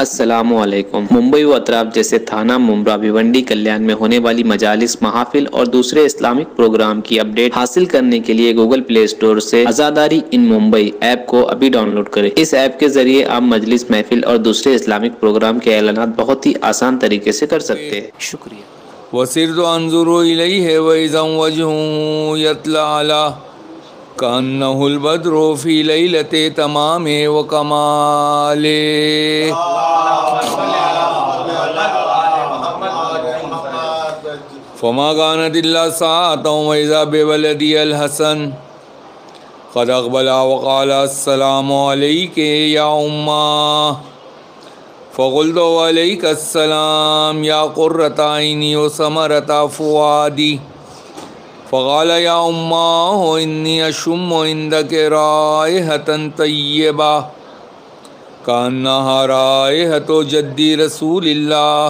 السلام علیکم۔ ممبئی و اطراف جیسے تھانہ، ممبرا، بھیونڈی، کلیان میں ہونے والی مجالس، محافل اور دوسرے اسلامک پروگرام کی اپڈیٹ حاصل کرنے کے لیے گوگل پلے اسٹور سے عزاداری ان ممبئی ایپ کو ابھی ڈاؤن لوڈ کریں۔ اس ایپ کے ذریعے آپ مجلس، محفل اور دوسرے اسلامک پروگرام کے اعلانات بہت ہی آسان طریقے سے کر سکتے ہیں۔ شکریہ۔ وَسِرْتُ أَنْظُرُ إِلَيْهِ وَإِذَا وَجْهُهُ يَتْلَى عَلَيْهِ كَأَنَّهُ الْبَدْرُ فِي لَيْلَةِ تَمَامٍ وَكَمَالٍ فَمَا كَانَتْ إِلَّا سَاعَةً وَإِذَا بِوَلَدِهِ الْحَسَنُ قَدْ أَقْبَلَ وَقَالَ السَّلَامُ عَلَيْكَ يَا أُمَّا فقلت وعليك السلام يا قرة عيني وثمرة فؤادي فقال يا أماه إني أشم عندك رائحة طيبة كأنها رائحة جد رسول الله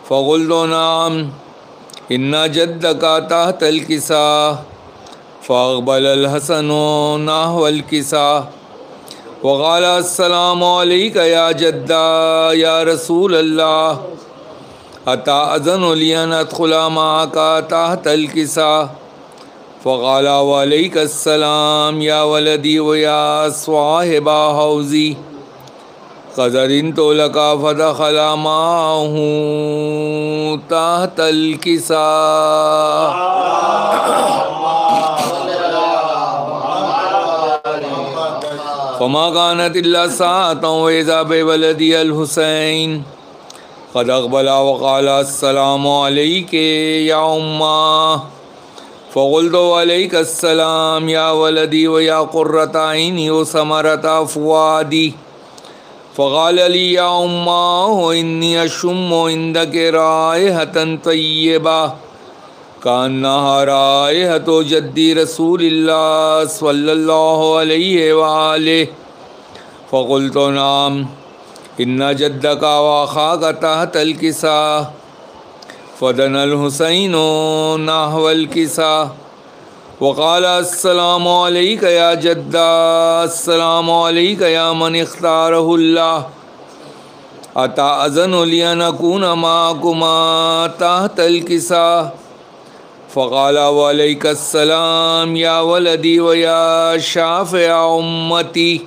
فقلت نعم إن جدك تحت الكساء فأقبل الحسن نحو الكساء وقال السلام علیک یا جدہ یا رسول اللہ اتأذن لی ان ادخل معك تحت الکساء فقال وعلیک السلام یا ولدی ویا صاحب حوضی قد أذنت لك فدخل معه تحت الکساء فما كانت إلا ساعة وإذا بولدي الحسين قد أقبل وقال السلام عليك يا أمّا فقلت وعليك السلام يا ولدي ويا قرة عيني وثمرة فؤادي فقال لي يا أمّا إني أشم عندك رائحة طيبة كأنها رائحة جد رسول الله صلى الله عليه وآله فقلت نعم إن جدك وأخاك تحت الكساء فدنا الحسين نحو الكساء وقال السلام عليك يا جدّا السلام عليك يا من اختاره الله أتأذن لي أن أكون معكما تحت الكساء فقال وعليك السلام يا ولدي ويا شافع أمتي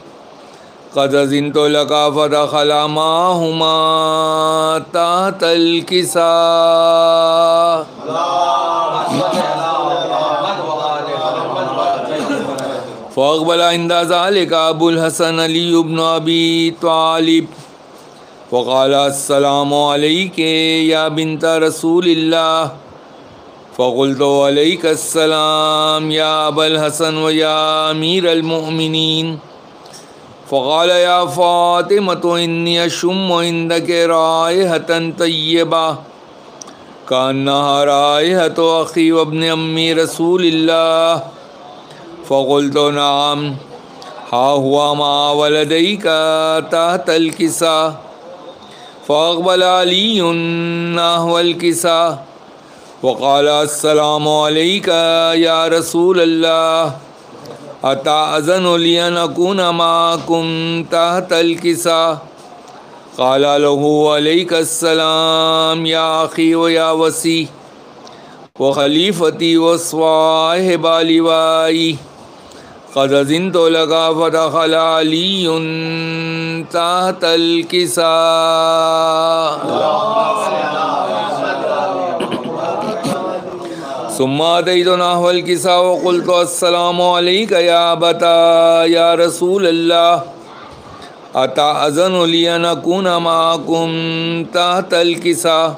قد أذنت لك فدخل معهما تحت الكساء فأقبل عند ذلك أبو الحسن علي بن أبي طالب وقال السلام عليك يا بنت رسول الله فقلت وعليك السلام يا أبا الحسن ويا أمير المؤمنين فقال يا فاطمة إني أشم عندك رائحة طيبة كأنها رائحة أخي وابن أمي رسول الله فقلت نعم ها هو مع ولديك تحت الكساء فأقبل علي نحو الكساء وقال السلام عليك يا رسول الله أتأذن لي أن أكون معكم تحت الكساء قال له عليك السلام يا أخي ويا وسي وخليفتي وصاحب لوائي قد أذنت لك فدخل علي تحت الكساء ثم أتيت نحو الكساء وقلت السلام عليك يا أبتا يا رسول الله أتأذن لي أن أكون معكم تحت الكساء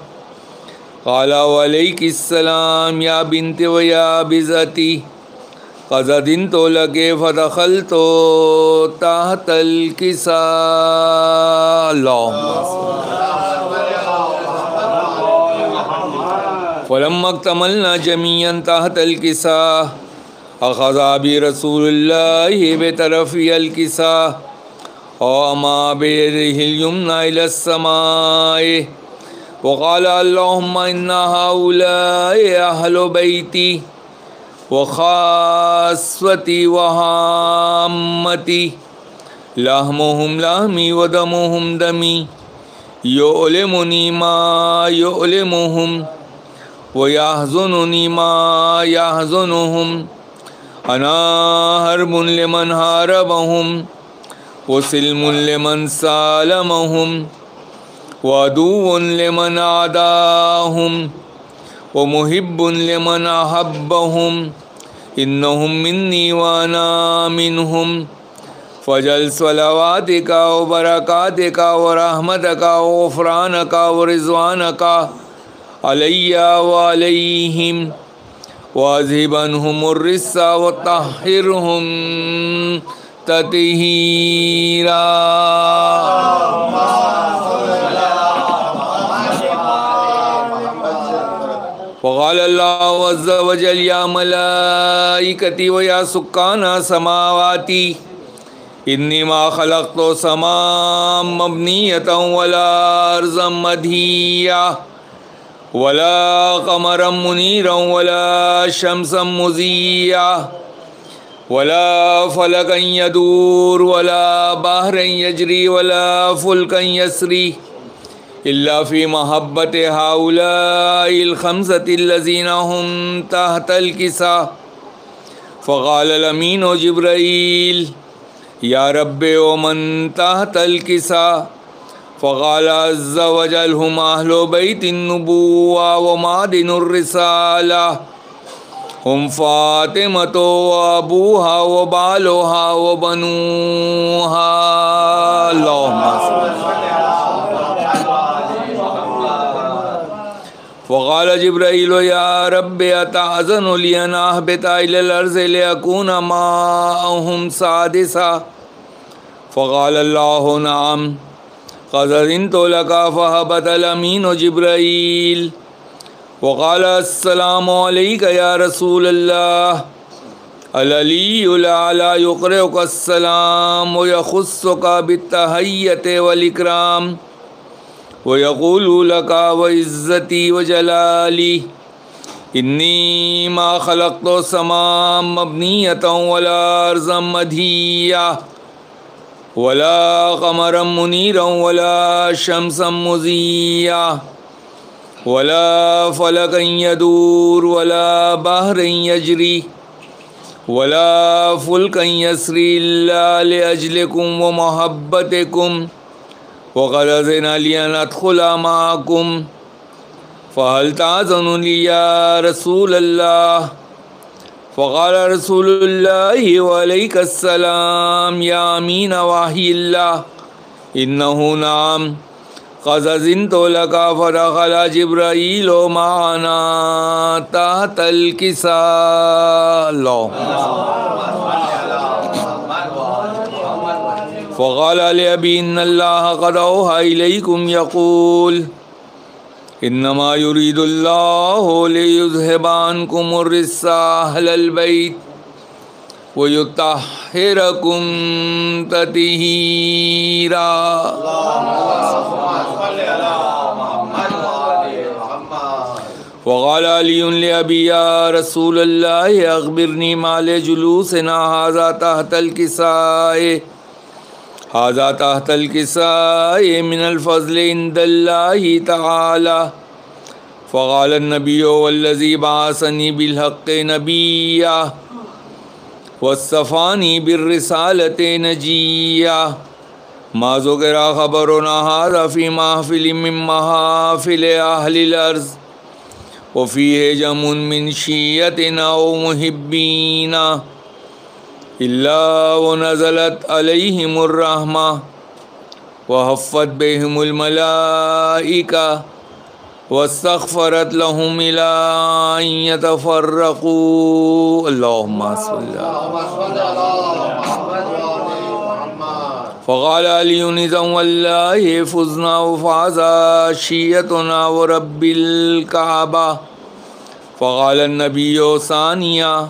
قال وعليك السلام يا بنت ويا بزتي قد أذنت لك فدخلت تحت الكساء فلما اكتملنا جميعا تحت الكساء أخذ أبي رسول الله بطرفي الكساء وما بيده اليمنى إلى السماء وقال اللهم إن هؤلاء أهل بيتي وخاصتي وهامتي لحمهم لحمی ودمهم دمی یعلمنی ما یعلمهم ویحزننی ما یحزنهم انا حرب لمن حاربهم وسلم لمن سالمهم وعدو لمن عاداهم ومحب لمن أحبهم إنهم مني وأنا منهم فجل صلواتك وبركاتك ورحمتك وغفرانك ورضوانك علي وعليهم واذهب عنهم الرجس وطهرهم تطهيرا. وقال الله عز وجل يا ملائكتي ويا سكان سماواتي إني ما خلقت سماء مبنية ولا أرضا مدهية ولا قمرا منيرا ولا شمسا مزيا ولا فلكا يدور ولا بحرا يجري ولا فلكا يسري إلا في محبة هؤلاء الخمسة الذين هم تحت الكساء. فقال الأمين جبرائيل يا رب ومن تحت الكساء؟ فقال عز وجل هم أهل بيت النبوة ومعدن الرسالة هم فاطمة وأبوها وبالها وبنوها. اللهم فقال جبرائيل يا رب أتأذن لي أن أهبط إلى الأرض لأكون معهم سادسا؟ فقال الله نعم قد أذنت لك. فهبط الأمين جبرائيل وقال السلام عليك يا رسول الله. العلي الأعلى يقرئك السلام ويخصك بالتحية والإكرام ويقول لك وعزتي وجلالي إني ما خلقت سماء مبنية ولا أرضا مدهية ولا قمرا منيرا ولا شمسا مزيا ولا فلكا يدور ولا بحر يجري ولا فلكا يسري إلا لأجلكم ومحبتكم وقد أذن لي أن أدخل معكم فهل تأذن لي يا رسول الله؟ فقال رسول الله وعليك السلام يا أمين وحي الله إنه نعم قد أذنت لك. فدخل جبرائيل معنا تحت الكساء. فقال لأبي إن الله قد أوحى إليكم يقول إنما يريد الله ليذهب عنكم الرجس أهل البيت ويطهركم تطهيرا. وقال علي لأبي يا رسول الله أخبرني ما لجلوسنا هذا تحت الكساء. هذا تحت الكساء من الفضل عند الله تعالى. فقال النبي والذي بعثني بالحق نبيا واصطفاني بالرسالة نجيا ما ذكر خبرنا هذا في محفل من محافل أهل الأرض وفيه جم من شيعتنا ومحبينا إلا ونزلت عليهم الرحمة وحفت بهم الملائكة واستغفرت لهم إلى أن يتفرقوا. اللهم صل على فقال علي إذا والله فزنا وفاز شيعتنا ورب الكعبة. فقال النبي ثانيا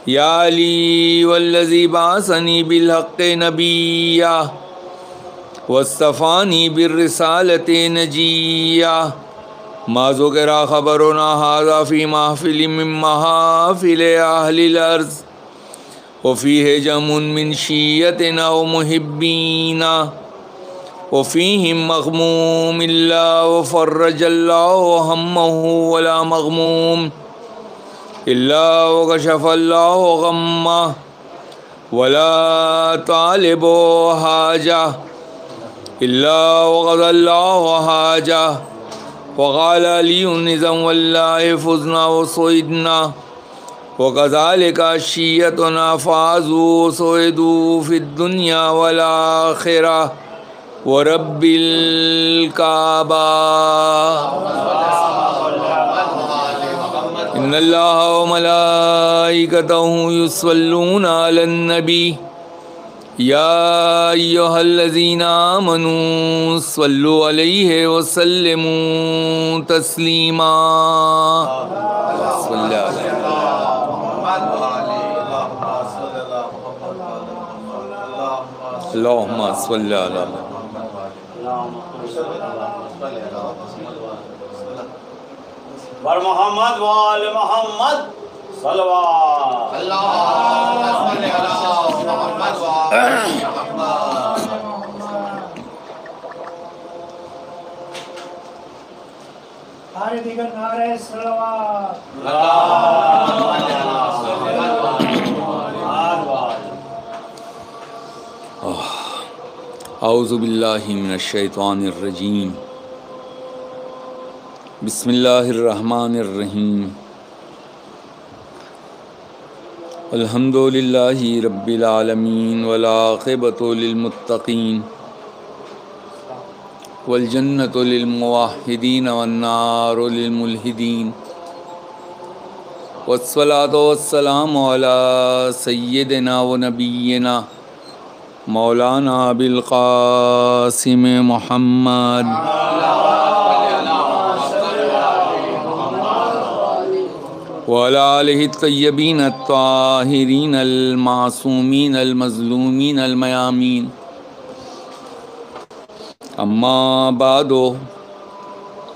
يا علي والذي بعثني بالحق نبيا واصطفاني بالرسالة نجيا ما ذكر خبرنا هذا في محفل من محافل أهل الأرض وفیہ جم من شیعتنا ومحبینا وفیہم مغموم اللہ وفرج اللہ ہمہ ولا مغموم اللہ وکشف اللہ غمہ ولا طالب حاجہ اللہ وقضى الله حاجة وقال علي نظا والله فزنا وصعدنا وكذلك شيعتنا فازوا وصعدوا في الدنيا والآخرة ورب الكعبة إن الله وملائكته يصلون على النبي یا ایہا الذین آمنوا صلوا علیہ وسلموا تسلیما صلی اللہ علیہ اللہم صلی اللہ بر محمد وآل محمد صلوات اللہم صلی علی محمد وآل محمد نعرہ دیگر نعرہ صلوات اللہم صلی علی محمد اعوذ باللہ من الشیطان الرجیم بسم اللہ الرحمن الرحیم الحمد للہ رب العالمین والعاقبۃ للمتقین والجنۃ للموحدین والنار للملحدین والصلاۃ والسلام علی سیدنا و نبینا مولانا ابوالقاسم محمد وعلى آلہ الطیبین الطاہرین المعصومین المظلومین المیامین اما بعد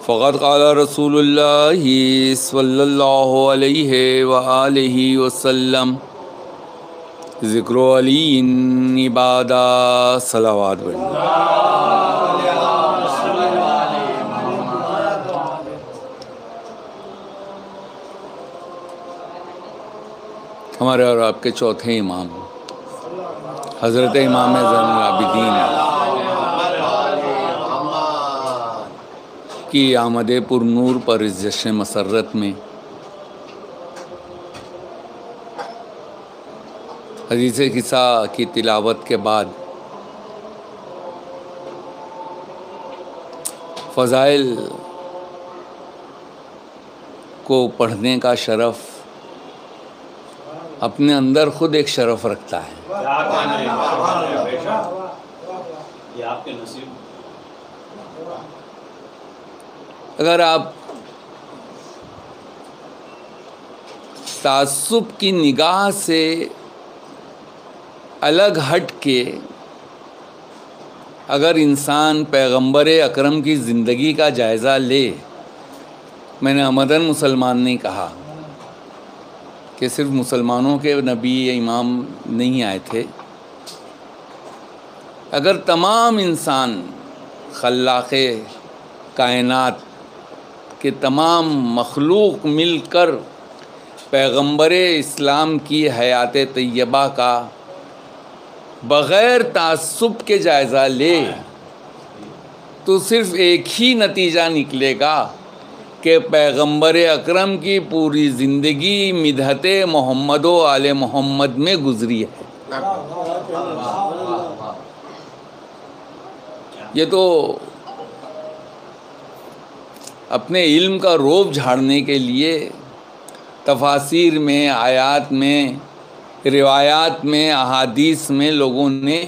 فقد قال رسول اللہ صلی اللہ علیہ وآلہ وسلم ذکر علی عبادہ صلوات ہمارے اور آپ کے چوتھے امام حضرت امام زین العابدین کی آمد پر نور پر اس جشن مسرت میں حدیث قصہ کی تلاوت کے بعد فضائل کو پڑھنے کا شرف اپنے اندر خود ایک شرف رکھتا ہے۔ اگر آپ تعصب کی نگاہ سے الگ ہٹ کے اگر انسان پیغمبر اکرم کی زندگی کا جائزہ لے، میں نے عمدن مسلمان نہیں کہا کہ صرف مسلمانوں کے نبی امام نہیں آئے تھے، اگر تمام انسان خلاق کائنات کے تمام مخلوق مل کر پیغمبر اسلام کی حیات طیبہ کا بغیر تعصب کے جائزہ لے تو صرف ایک ہی نتیجہ نکلے گا کہ پیغمبر اکرم کی پوری زندگی مدحت محمد و آل محمد میں گزری ہے۔ یہ تو اپنے علم کا روب جھاڑنے کے لیے تفاسیر میں، آیات میں، روایات میں، احادیث میں لوگوں نے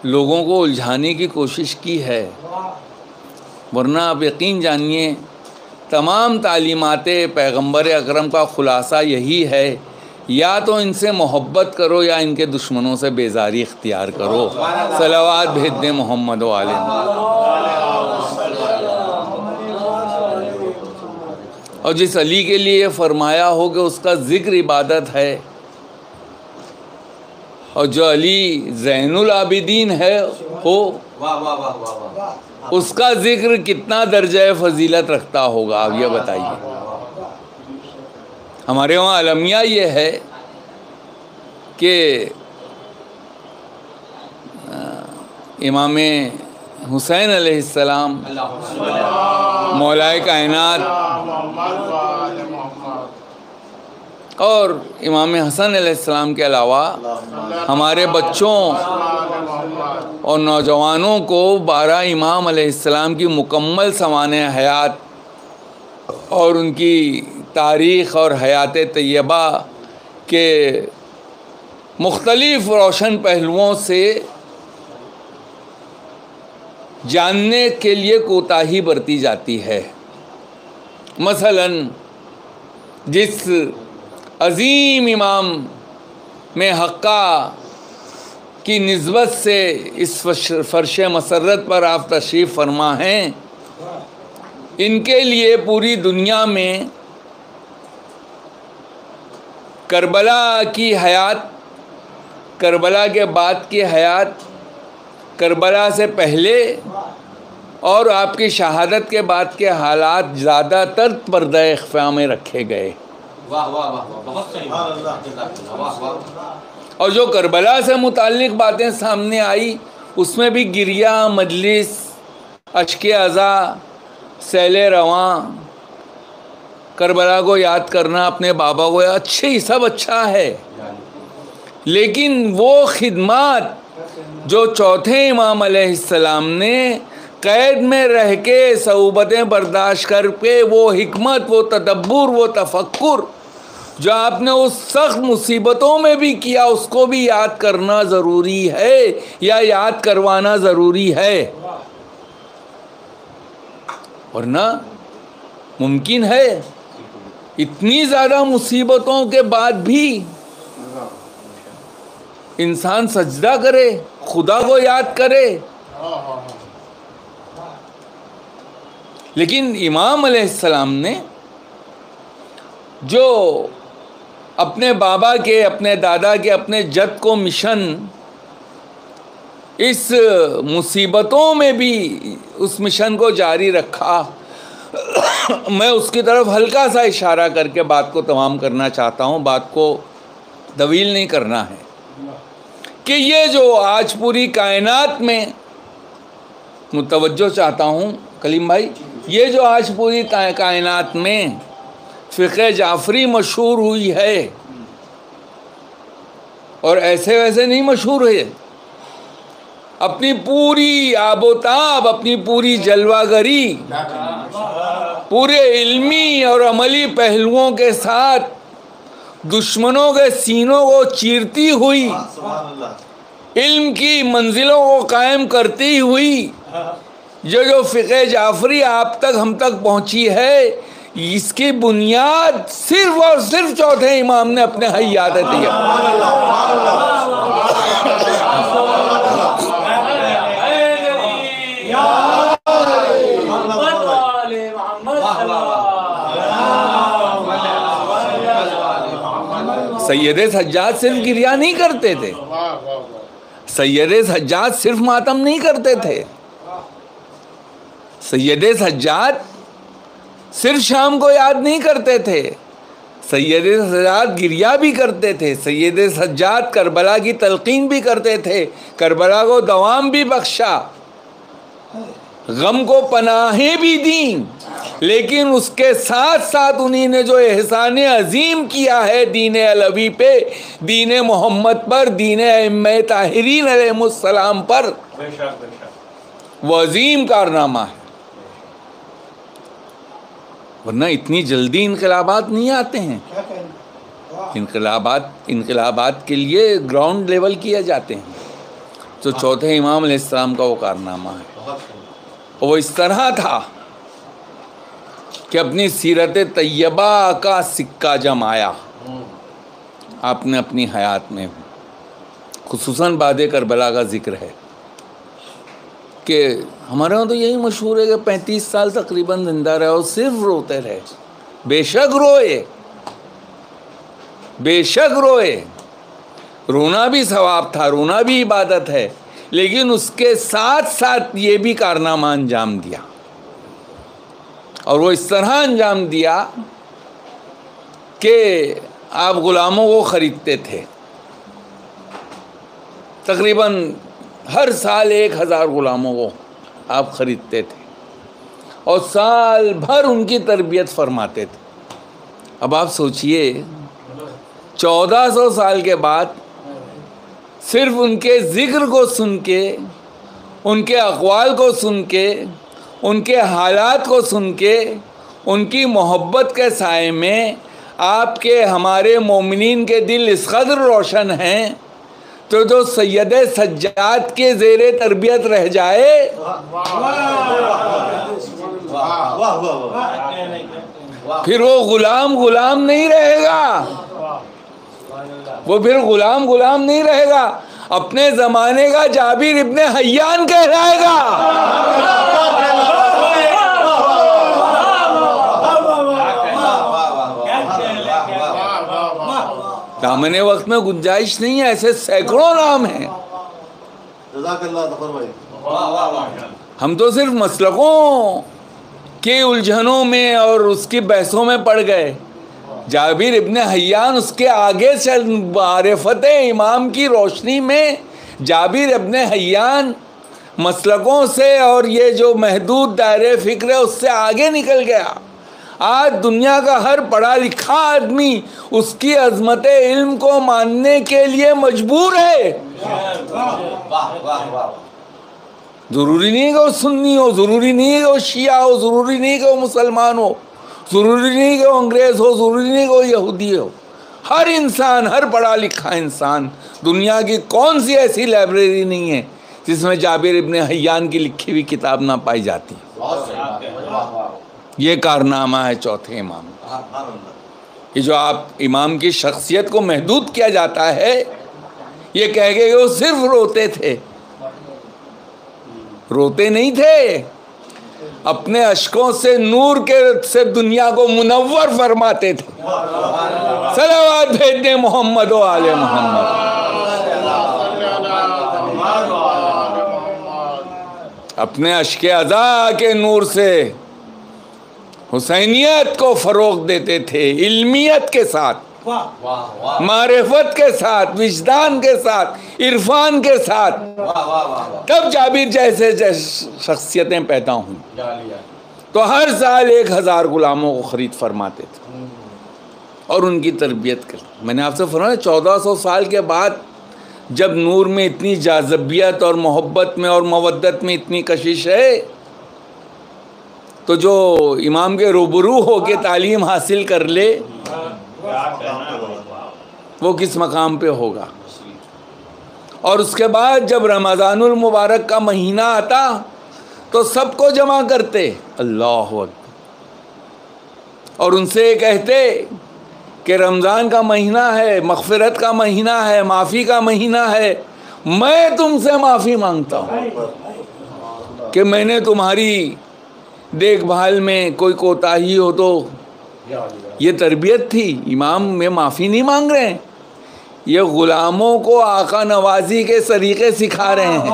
لوگوں کو الجھانے کی کوشش کی ہے، ورنہ آپ یقین جانیے تمام تعلیمات پیغمبر اکرم کا خلاصہ یہی ہے، یا تو ان سے محبت کرو یا ان کے دشمنوں سے بیزاری اختیار کرو۔ صلوات بھیج دیں محمد و آل محمد۔ اور جس علی کے لیے فرمایا ہو کہ اس کا ذکر عبادت ہے، اور جو علی زین العابدین ہے ہو، اس کا ذکر کتنا درجہ فضیلت رکھتا ہوگا، آپ یہ بتائیے۔ ہمارے وہاں المیہ یہ ہے کہ امام حسین علیہ السلام مولائے کائنات اور امام حسن علیہ السلام کے علاوہ ہمارے بچوں اور نوجوانوں کو 12 امام علیہ السلام کی مکمل سوانح حیات اور ان کی تاریخ اور حیات طیبہ کے مختلف روشن پہلوؤں سے جاننے کے لیے کوتاہی برتی جاتی ہے۔ مثلا جس عظیم امام میں حقہ کی نسبت سے اس فرش مسرت پر آپ تشریف فرما ہیں، ان کے لیے پوری دنیا میں کربلا کی حیات، کربلا کے بعد کی حیات، کربلا سے پہلے اور آپ کی شہادت کے بعد کے حالات زیادہ تر پردہ اخفاء میں رکھے گئے۔ اور جو کربلا سے متعلق باتیں سامنے آئی اس میں بھی گریہ، مجلس، اشک عزا، سیل رواں، کربلا کو یاد کرنا، اپنے بابا کو، اچھے سب اچھا ہے، لیکن وہ خدمات جو چوتھے امام علیہ السلام نے قید میں رہ کے صعوبتیں برداشت کر کے وہ حکمت، وہ تدبر، وہ تفکر جو آپ نے اس سخت مصیبتوں میں بھی کیا، اس کو بھی یاد کرنا ضروری ہے یا یاد کروانا ضروری ہے، ورنہ ممکن ہے اتنی زیادہ مصیبتوں کے بعد بھی انسان سجدہ کرے، خدا کو یاد کرے۔ لیکن امام علیہ السلام نے جو اپنے بابا کے، اپنے دادا کے، اپنے جد کو مشن اس مصیبتوں میں بھی اس مشن کو جاری رکھا، میں اس کی طرف ہلکا سا اشارہ کر کے بات کو تمام کرنا چاہتا ہوں، بات کو طویل نہیں کرنا ہے، کہ یہ جو آج پوری کائنات میں، متوجہ چاہتا ہوں کلیم بھائی، یہ جو آج پوری کائنات میں فقہ جعفری مشہور ہوئی ہے، اور ایسے ویسے نہیں مشہور ہے، اپنی پوری آب و تاب، اپنی پوری جلوہ گری، پورے علمی اور عملی پہلوؤں کے ساتھ دشمنوں کے سینوں کو چیرتی ہوئی، علم کی منزلوں کو قائم کرتی ہوئی، یہ جو فقہ جعفری آپ تک، ہم تک پہنچی ہے، اس کی بنیاد صرف اور صرف چوتھے امام نے اپنے حیات دیا۔ سید سجاد صرف گریہ نہیں کرتے تھے، سید سجاد صرف ماتم نہیں کرتے تھے، سید سجاد صرف شام کو یاد نہیں کرتے تھے، سید سجاد گریہ بھی کرتے تھے، سید سجاد کربلا کی تلقین بھی کرتے تھے، کربلا کو دوام بھی بخشا، غم کو پناہیں بھی دیں، لیکن اس کے ساتھ ساتھ انہی نے جو احسان عظیم کیا ہے دین علوی پہ، دین محمد پر، دین ائمہ طاہرین علیہ السلام پر، وہ عظیم کارنامہ ہے۔ ورنہ اتنی جلدی انقلابات نہیں آتے ہیں، انقلابات کے لیے گراؤنڈ لیول کیے جاتے ہیں، جو چوتھے امام علیہ السلام کا وہ کارنامہ ہے۔ وہ اس طرح تھا کہ اپنی سیرت طیبہ کا سکہ جمایا آپ نے اپنی حیات میں، خصوصاً بعد کربلا کا ذکر ہے کہ ہمارے وہاں تو یہی مشہور ہے کہ 35 سال تقریباً زندہ رہے اور صرف روتے رہے، بے شک روئے، بے شک روئے، رونا بھی ثواب تھا، رونا بھی عبادت ہے، لیکن اس کے ساتھ ساتھ یہ بھی کارنامہ انجام دیا، اور وہ اس طرح انجام دیا کہ آپ غلاموں کو خریدتے تھے، تقریباً ہر سال 1000 غلاموں کو آپ خریدتے تھے، اور سال بھر ان کی تربیت فرماتے تھے۔ اب آپ سوچئے 1400 سال کے بعد صرف ان کے ذکر کو سن کے، ان کے اقوال کو سن کے، ان کے حالات کو سن کے، ان کی محبت کے سائے میں آپ کے ہمارے مومنین کے دل اس قدر روشن ہیں، تو جو سید سجاد کے زیر تربیت رہ جائے پھر وہ غلام نہیں رہے گا، وہ پھر غلام نہیں رہے گا، اپنے زمانے کا جابر ابن حیان کہلائے گا۔ دامن وقت میں گنجائش نہیں ہے، ایسے سینکڑوں نام ہیں۔ ہم تو صرف مسلکوں کے الجھنوں میں اور اس کی بحثوں میں پڑ گئے، جابر ابن حیان اس کے آگے چل، معرفت امام کی روشنی میں جابر ابن حیان مسلکوں سے اور یہ جو محدود دائرے فکر ہے اس سے آگے نکل گیا۔ آج دنیا کا ہر پڑھا لکھا آدمی اس کی عظمت علم کو ماننے کے لیے مجبور ہے۔ ضروری نہیں کہ وہ سنی ہو، ضروری نہیں کہ وہ شیعہ ہو، ضروری نہیں کہ وہ مسلمان ہو، ضروری نہیں کہ وہ انگریز ہو، ضروری نہیں کہ وہ یہودی ہو۔ ہر انسان، ہر پڑھا لکھا انسان، دنیا کی کون سی ایسی لائبریری نہیں ہے جس میں جابر ابن حیان کی لکھی ہوئی کتاب نہ پائی جاتی۔ یہ کارنامہ ہے چوتھے امام۔ یہ جو آپ امام کی شخصیت کو محدود کیا جاتا ہے، یہ کہہ کے کہ وہ صرف روتے تھے، روتے نہیں تھے، اپنے اشکوں سے نور کے سے دنیا کو منور فرماتے تھے۔ صلوات بھیج دیں محمد و آل محمد۔ اپنے اشک عزا کے نور سے حسینیت کو فروغ دیتے تھے، علمیت کے ساتھ، معرفت کے ساتھ، وجدان کے ساتھ، عرفان کے ساتھ۔ تب جابر جیسے شخصیتیں پیدا ہوئی، تو ہر سال 1000 غلاموں کو خرید فرماتے تھے اور ان کی تربیت کرتے۔ میں نے آپ سے فرمایا 1400 سال کے بعد جب نور میں اتنی جاذبیت اور محبت میں اور مودت میں اتنی کشش ہے، تو جو امام کے روبرو ہو کے تعلیم حاصل کر لے وہ کس مقام پہ ہوگا۔ اور اس کے بعد جب رمضان المبارک کا مہینہ آتا تو سب کو جمع کرتے، اللہ اکبر، اور ان سے کہتے کہ رمضان کا مہینہ ہے، مغفرت کا مہینہ ہے، معافی کا مہینہ ہے، میں تم سے معافی مانگتا ہوں کہ میں نے تمہاری دیکھ بھال میں کوئی کوتاہی ہو تو۔ یہ تربیت تھی، امام میں معافی نہیں مانگ رہے ہیں، یہ غلاموں کو آقا نوازی کے طریقے سکھا رہے ہیں۔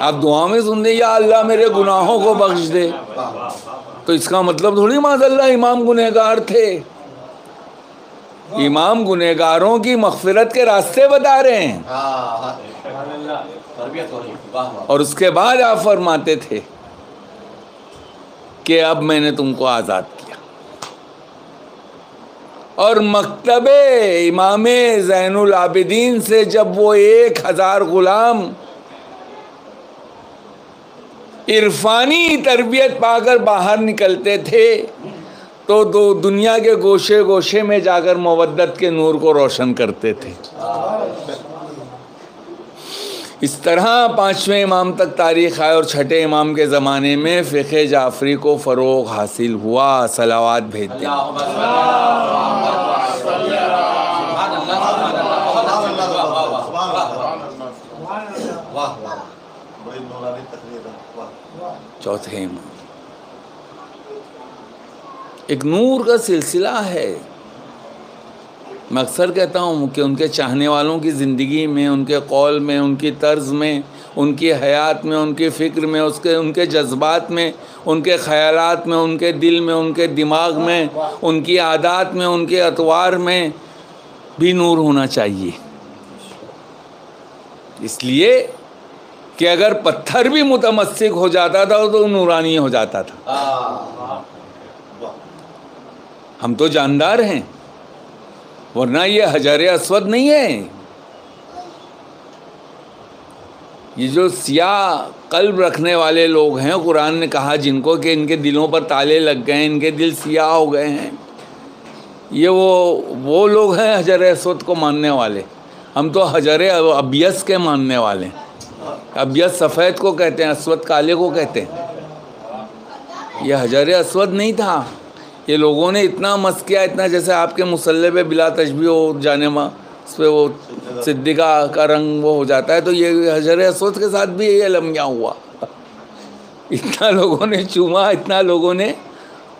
آپ دعا میں سن دیں یا اللہ میرے گناہوں کو بخش دے، تو اس کا مطلب تھوڑی معاذ اللہ امام گنہگار تھے۔ امام گنہگاروں کی مغفرت کے راستے بتا رہے ہیں۔ اور اس کے بعد آپ فرماتے تھے کہ اب میں نے تم کو آزاد کیا۔ اور مکتب امام زین العابدین سے جب وہ 1000 غلام عرفانی تربیت پا کر باہر نکلتے تھے تو دنیا کے گوشے گوشے میں جا کر مودت کے نور کو روشن کرتے تھے۔ اس طرح 5ویں امام تک تاریخ آئے اور 6ٹھے امام کے زمانے میں فقہ جعفری کو فروغ حاصل ہوا۔ صلوات بھیج دیں۔ چوتھے امام ایک نور کا سلسلہ ہے. میں اکثر کہتا ہوں کہ ان کے چاہنے والوں کی زندگی میں، ان کے قول میں، ان کی طرز میں، ان کی حیات میں، ان کی فکر میں، ان کے جذبات میں، ان کے خیالات میں، ان کے دل میں، ان کے دماغ میں، ان کی عادات میں، ان کے اطوار میں بھی نور ہونا چاہیے. اس لیے کہ اگر پتھر بھی متمسک ہو جاتا تھا تو نورانی ہو جاتا تھا. ہم تو جاندار ہیں، ورنہ یہ حجر اسود نہیں ہے. یہ جو سیاہ قلب رکھنے والے لوگ ہیں، قرآن نے کہا جن کو کہ ان کے دلوں پر تالے لگ گئے ہیں، ان کے دل سیاہ ہو گئے ہیں، یہ وہ لوگ ہیں حجر اسود کو ماننے والے. ہم تو حجر ابیض کے ماننے والے ہیں. ابیض سفید کو کہتے ہیں، اسود کالے کو کہتے ہیں. یہ حجر اسود نہیں تھا. یہ لوگوں نے اتنا مس کیا، اتنا جیسے آپ کے مصلی پہ بلا تشبیہ ہو جانے میں اس پہ وہ صدیقہ کا رنگ وہ ہو جاتا ہے، تو یہ حجر اسود کے ساتھ بھی یہ لمحہ ہوا. اتنا لوگوں نے چوما، اتنا لوگوں نے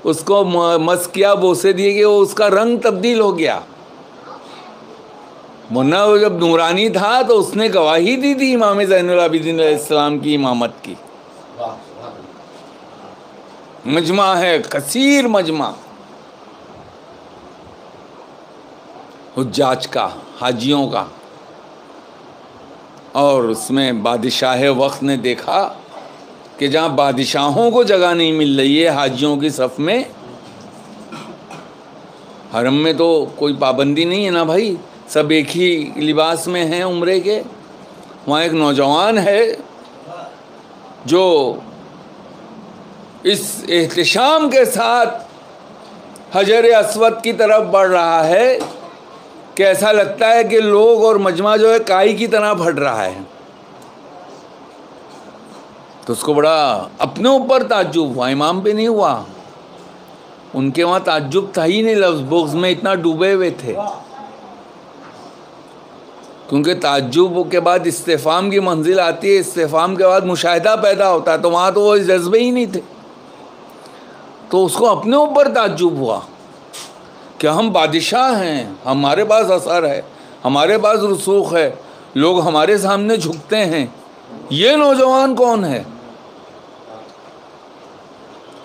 اس کو مس کیا، بوسے دیے کہ وہ اس کا رنگ تبدیل ہو گیا. ورنہ وہ جب نورانی تھا تو اس نے گواہی دی تھی امام زین العابدین علیہ السلام کی امامت کی. مجمع ہے، کثیر مجمع حجاج کا، حاجیوں کا. اور اس میں بادشاہ وقت نے دیکھا کہ جہاں بادشاہوں کو جگہ نہیں مل رہی ہے حاجیوں کی صف میں، حرم میں تو کوئی پابندی نہیں ہے نا بھائی، سب ایک ہی لباس میں ہیں عمرے کے. وہاں ایک نوجوان ہے جو اس احتشام کے ساتھ حجر اسود کی طرف بڑھ رہا ہے کہ ایسا لگتا ہے کہ لوگ اور مجمع جو ہے کائی کی طرح پھٹ رہا ہے. تو اس کو بڑا اپنے اوپر تعجب ہوا، امام پہ نہیں ہوا. ان کے وہاں تعجب تھا ہی نہیں، لفظ بغض میں اتنا ڈوبے ہوئے تھے. کیونکہ تعجب کے بعد استفہام کی منزل آتی ہے، استفہام کے بعد مشاہدہ پیدا ہوتا ہے، تو وہاں تو وہ جذبے ہی نہیں تھے. تو اس کو اپنے اوپر تعجب ہوا کہ ہم بادشاہ ہیں، ہمارے پاس اثر ہے، ہمارے پاس رسوخ ہے، لوگ ہمارے سامنے جھکتے ہیں، یہ نوجوان کون ہے؟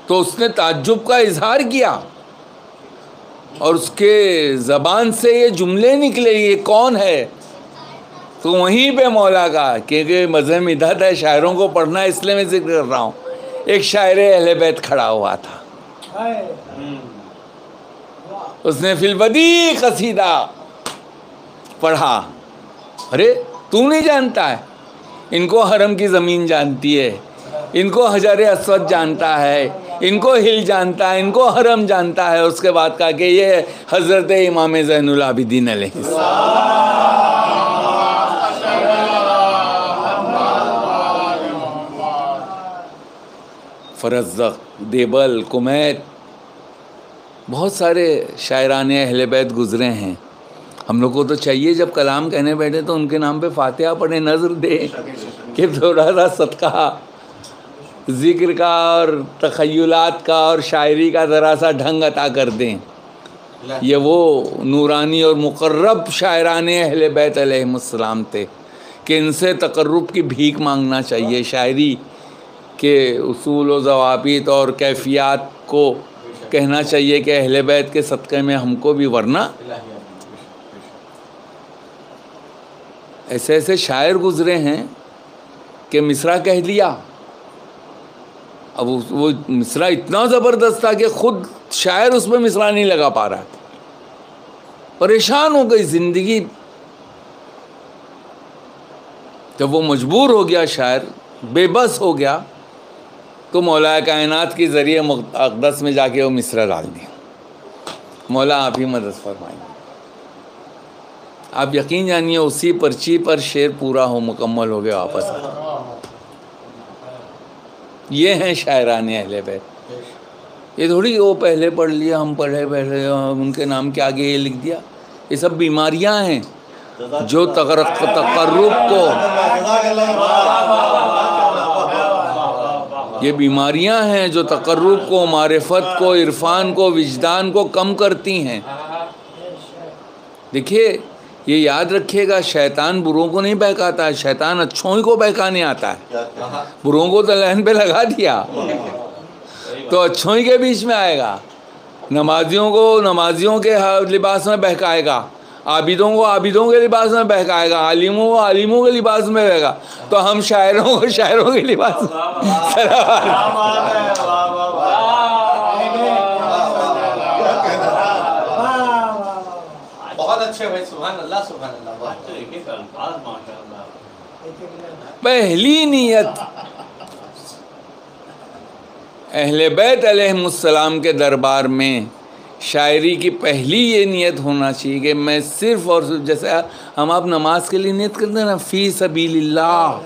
تو اس نے تعجب کا اظہار کیا اور اس کے زبان سے یہ جملے نکلے، یہ کون ہے؟ تو وہیں پہ مولا کا، کیونکہ مذہب مدحت ہے، شاعروں کو پڑھنا ہے اس لیے میں ذکر کر رہا ہوں. ایک شاعر اہل بیت کھڑا ہوا تھا، اس نے فی البدیع قصیدہ پڑھا. ارے تو نہیں جانتا ہے؟ ان کو حرم کی زمین جانتی ہے، ان کو حجر اسود جانتا ہے، ان کو ہل جانتا ہے، ان کو حرم جانتا ہے. اس کے بعد کہا کہ یہ حضرت امام زین العابدین علیہ السلام. فرزدق، دیبل، کمیت، بہت سارے شاعران اہل بیت گزرے ہیں. ہم لوگ کو تو چاہیے جب کلام کہنے بیٹھے تو ان کے نام پہ فاتحہ پڑھیں، نظر دیں کہ تھوڑا سا صدقہ ذکر کا اور تخیلات کا اور شاعری کا ذرا سا ڈھنگ عطا کر دیں. یہ وہ نورانی اور مقرب شاعران اہل بیت علیہم السلام تھے کہ ان سے تقرب کی بھیک مانگنا چاہیے. شاعری کے اصول و ضوابط اور کیفیات کو کہنا چاہیے کہ اہل بیت کے صدقے میں ہم کو بھی، ورنہ ایسے ایسے شاعر گزرے ہیں کہ مصرع کہہ دیا. اب وہ مصرع اتنا زبردست تھا کہ خود شاعر اس پہ مصرع نہیں لگا پا رہا، پریشان ہو گئی زندگی. جب وہ مجبور ہو گیا، شاعر بے بس ہو گیا، تو مولا کائنات کے ذریعے اقدس میں جا کے وہ مصرع ڈال دیا. مولا آپ ہی مدد فرمائیں. آپ یقین جانیے اسی پرچی پر شعر پورا ہو، مکمل ہو گیا، واپس آ. یہ ہیں شاعران اہل بیت. یہ تھوڑی وہ پہلے پڑھ لیا، ہم پڑھے ان کے نام کے آگے یہ لکھ دیا. یہ سب بیماریاں ہیں جو تقرب کو یہ بیماریاں ہیں جو تقرب کو، معرفت کو، عرفان کو، وجدان کو کم کرتی ہیں۔ دیکھیے یہ یاد رکھیے گا، شیطان بروں کو نہیں بہکاتا ہے، شیطان اچھوں ہی کو بہکانے آتا ہے۔ بروں کو تو لائن پہ لگا دیا تو اچھوں ہی کے بیچ میں آئے گا۔ نمازیوں کو نمازیوں کے لباس میں بہکائے گا، عابدوں کو عابدوں کے لباس میں بہکائے گا، عالموں کو عالموں کے لباس میں بہکائے گا، تو ہم شاعروں کو شاعروں کے لباس میں۔ بہت اچھے بھائی، سبحان اللہ سبحان اللہ۔ پہلی نیت اہل بیت علیہم السلام کے دربار میں شاعری کی پہلی یہ نیت ہونا چاہیے کہ میں صرف اور صرف، جیسے ہم آپ نماز کے لیے نیت کرتے ہیں نا، فی سبیل اللہ،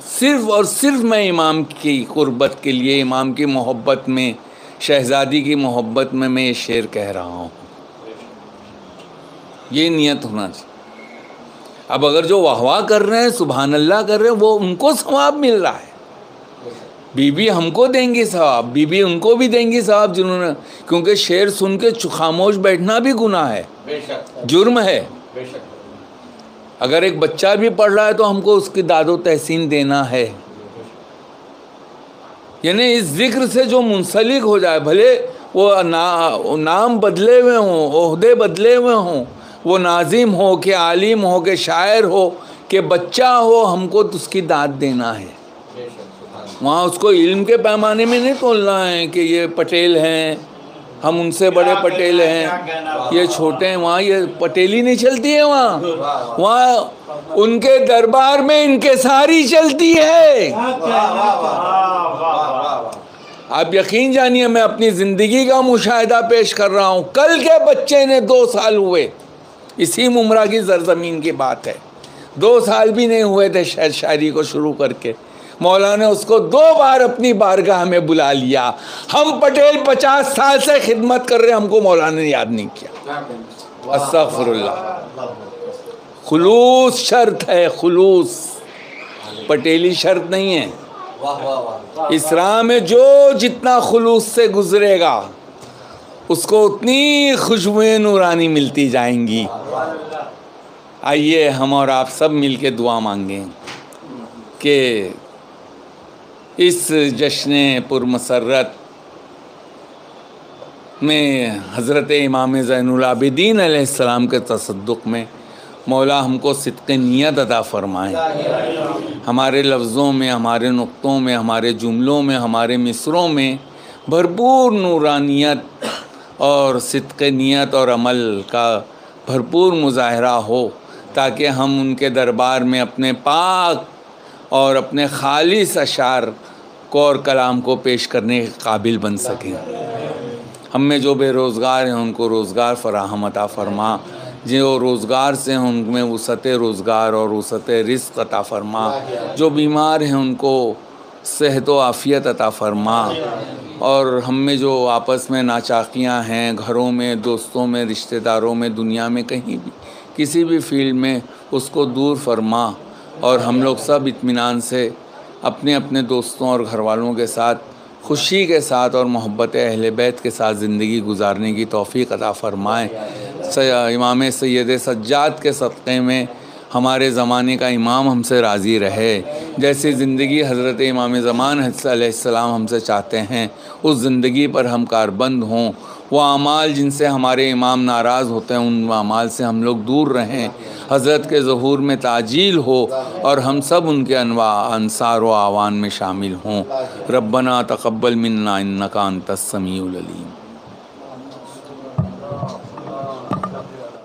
صرف اور صرف میں امام کی قربت کے لیے، امام کی محبت میں، شہزادی کی محبت میں یہ شعر کہہ رہا ہوں، یہ نیت ہونا چاہیے۔ اب اگر جو واہ واہ کر رہے ہیں، سبحان اللہ کر رہے ہیں، وہ ان کو ثواب مل رہا ہے، بی بی ہم کو دیں گی ثواب، بی بی ان کو بھی دیں گی ثواب جنہوں نے، کیونکہ شعر سن کے خاموش بیٹھنا بھی گناہ ہے، جرم ہے۔ اگر ایک بچہ بھی پڑھ رہا ہے تو ہم کو اس کی داد و تحسین دینا ہے، یعنی اس ذکر سے جو منسلک ہو جائے، بھلے وہ نام بدلے ہوئے ہوں، عہدے بدلے ہوئے ہوں، وہ ناظم ہو کہ عالم ہو کہ شاعر ہو کہ بچہ ہو، ہم کو اس کی داد دینا ہے۔ وہاں اس کو علم کے پیمانے میں نہیں تولنا ہے کہ یہ پٹیل ہیں، ہم ان سے بڑے پٹیل ہیں، یہ چھوٹے ہیں، وہاں یہ پٹیلی نہیں چلتی ہے، وہاں ان کے دربار میں انکساری چلتی ہے۔ آپ یقین جانیے میں اپنی زندگی کا مشاہدہ پیش کر رہا ہوں، کل کے بچے نے 2 سال ہوئے، اسی ممرا کی زرزمین کی بات ہے، 2 سال بھی نہیں ہوئے تھے شعر شاعری کو شروع کر کے، مولانا نے اس کو 2 بار اپنی بارگاہ میں بلا لیا۔ ہم پٹیل 50 سال سے خدمت کر رہے ہیں، ہم کو مولانا نے یاد نہیں کیا۔ استغفر اللہ۔ خلوص شرط ہے، خلوص، پٹیلی شرط نہیں ہے۔ اس راہ میں جو جتنا خلوص سے گزرے گا اس کو اتنی خوشبوئیں نورانی ملتی جائیں گی۔ آئیے ہم اور آپ سب مل کے دعا مانگیں کہ اس جشن پرمسرت میں حضرت امام زین العابدین علیہ السلام کے تصدق میں مولا ہم کو صدق نیت عطا فرمائیں، ہمارے لفظوں میں، ہمارے نقطوں میں، ہمارے جملوں میں، ہمارے مصروں میں بھرپور نورانیت اور صدق نیت اور عمل کا بھرپور مظاہرہ ہو، تاکہ ہم ان کے دربار میں اپنے پاک اور اپنے خالص اشعار کو اور کلام کو پیش کرنے کے قابل بن سکیں۔ ہم میں جو بے روزگار ہیں ان کو روزگار فراہم عطا فرما، جو روزگار سے ہیں ان میں وسعت روزگار اور وسعت رزق عطا فرما، جو بیمار ہیں ان کو صحت و عافیت عطا فرما، اور ہم میں جو آپس میں ناچاقیاں ہیں، گھروں میں، دوستوں میں، رشتہ داروں میں، دنیا میں کہیں بھی کسی بھی فیلڈ میں، اس کو دور فرما، اور ہم لوگ سب اطمینان سے اپنے اپنے دوستوں اور گھر والوں کے ساتھ خوشی کے ساتھ اور محبت اہل بیت کے ساتھ زندگی گزارنے کی توفیق عطا فرمائیں۔ امام سید سجاد کے صدقے میں ہمارے زمانے کا امام ہم سے راضی رہے، جیسی زندگی حضرت امام زمان علیہ السلام ہم سے چاہتے ہیں اس زندگی پر ہم کاربند ہوں۔ وہ اعمال جن سے ہمارے امام ناراض ہوتے ہیں ان اعمال سے ہم لوگ دور رہیں، حضرت کے ظہور میں تعجیل ہو اور ہم سب ان کے انصار و اعوان میں شامل ہوں۔ ربنا تقبل منا انک انت السمیع العلیم۔